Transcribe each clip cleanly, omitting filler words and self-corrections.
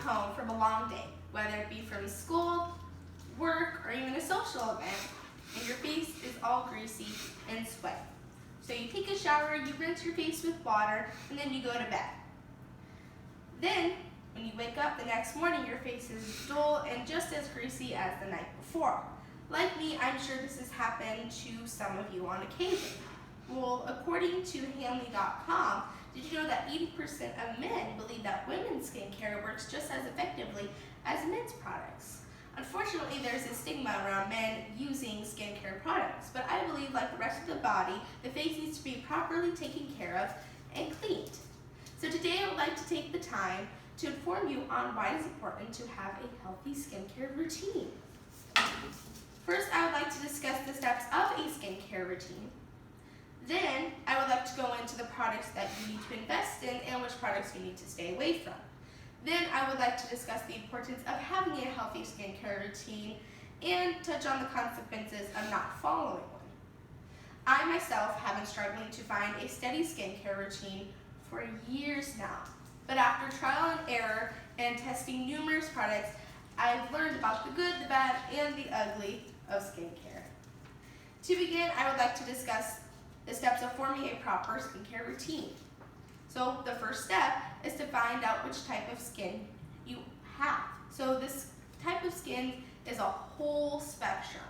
home from a long day, whether it be from school, work, or even a social event, and your face is all greasy and sweaty. So you take a shower, you rinse your face with water, and then you go to bed. Then, when you wake up the next morning, your face is dull and just as greasy as the night before. Like me, I'm sure this has happened to some of you on occasion. Well, according to Hamley.com, did you know that 80% of men believe that women's skincare works just as effectively as men's products? Unfortunately, there's a stigma around men using skincare products, but I believe, like the rest of the body, the face needs to be properly taken care of and cleaned. So today I would like to take the time to inform you on why it is important to have a healthy skincare routine. First, I would like to discuss the steps of a skincare routine. Then, I would like to go into the products that you need to invest in and which products you need to stay away from. Then, I would like to discuss the importance of having a healthy skincare routine and touch on the consequences of not following one. I myself have been struggling to find a steady skincare routine for years now, but after trial and error and testing numerous products, I've learned about the good, the bad, and the ugly of skincare. To begin, I would like to discuss the steps of forming a proper skincare routine. So the first step is to find out which type of skin you have. So this type of skin is a whole spectrum.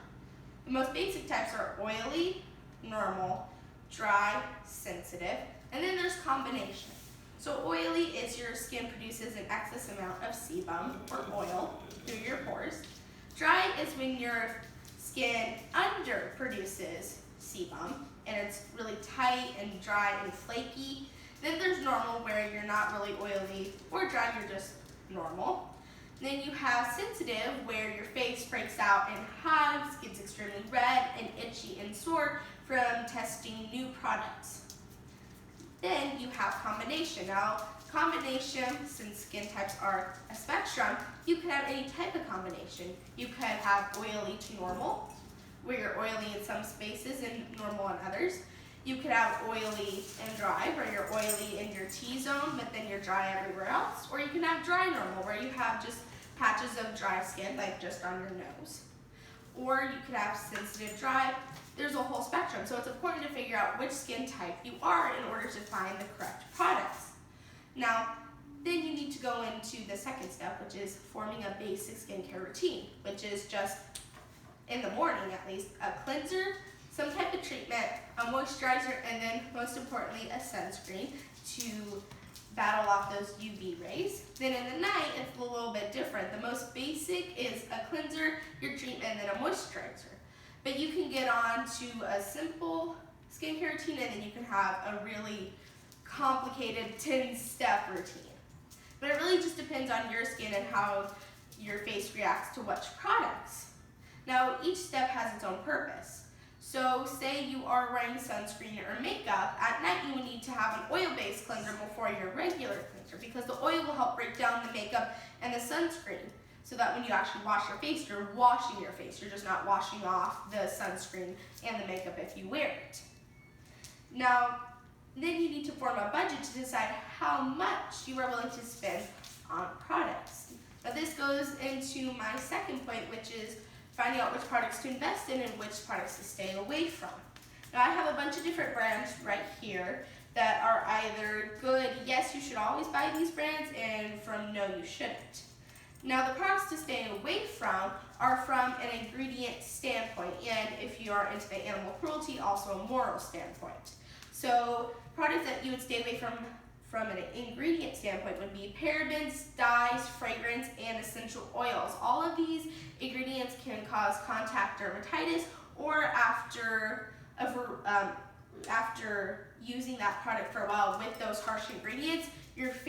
The most basic types are oily, normal, dry, sensitive, and then there's combination. So oily is your skin produces an excess amount of sebum or oil through your pores. Dry is when your skin underproduces sebum and it's really tight and dry and flaky. Then there's normal, where you're not really oily or dry, you're just normal. Then you have sensitive, where your face breaks out in hives, gets extremely red and itchy and sore from testing new products. Then you have combination. Now, combination, since skin types are a spectrum, you could have any type of combination. You could have oily to normal, where you're oily in some spaces and normal in others. You could have oily and dry, where you're oily in your T-zone, but then you're dry everywhere else. Or you can have dry normal, where you have just patches of dry skin, like just on your nose. Or you could have sensitive dry. There's a whole spectrum, so it's important to figure out which skin type you are in order to find the correct products. Now, then you need to go into the second step, which is forming a basic skincare routine, which is just, in the morning at least, a cleanser, some type of treatment, a moisturizer, and then most importantly, a sunscreen to battle off those UV rays. Then in the night, it's a little bit different. The most basic is a cleanser, your treatment, and then a moisturizer. But you can get on to a simple skincare routine, and then you can have a really complicated 10-step routine. But it really just depends on your skin and how your face reacts to which products. Now, each step has its own purpose. So say you are wearing sunscreen or makeup, at night you will need to have an oil-based cleanser before your regular cleanser, because the oil will help break down the makeup and the sunscreen, so that when you actually wash your face, you're washing your face. You're just not washing off the sunscreen and the makeup if you wear it. Now, then you need to form a budget to decide how much you are willing to spend on products. Now this goes into my second point, which is finding out which products to invest in and which products to stay away from. Now I have a bunch of different brands right here that are either good, yes, you should always buy these brands, and from no, you shouldn't. Now the products to stay away from are from an ingredient standpoint, and if you are into the animal cruelty, also a moral standpoint. So products that you would stay away from an ingredient standpoint would be parabens, dyes, fragrance, and essential oils. All of these ingredients can cause contact dermatitis, or after using that product for a while with those harsh ingredients, your face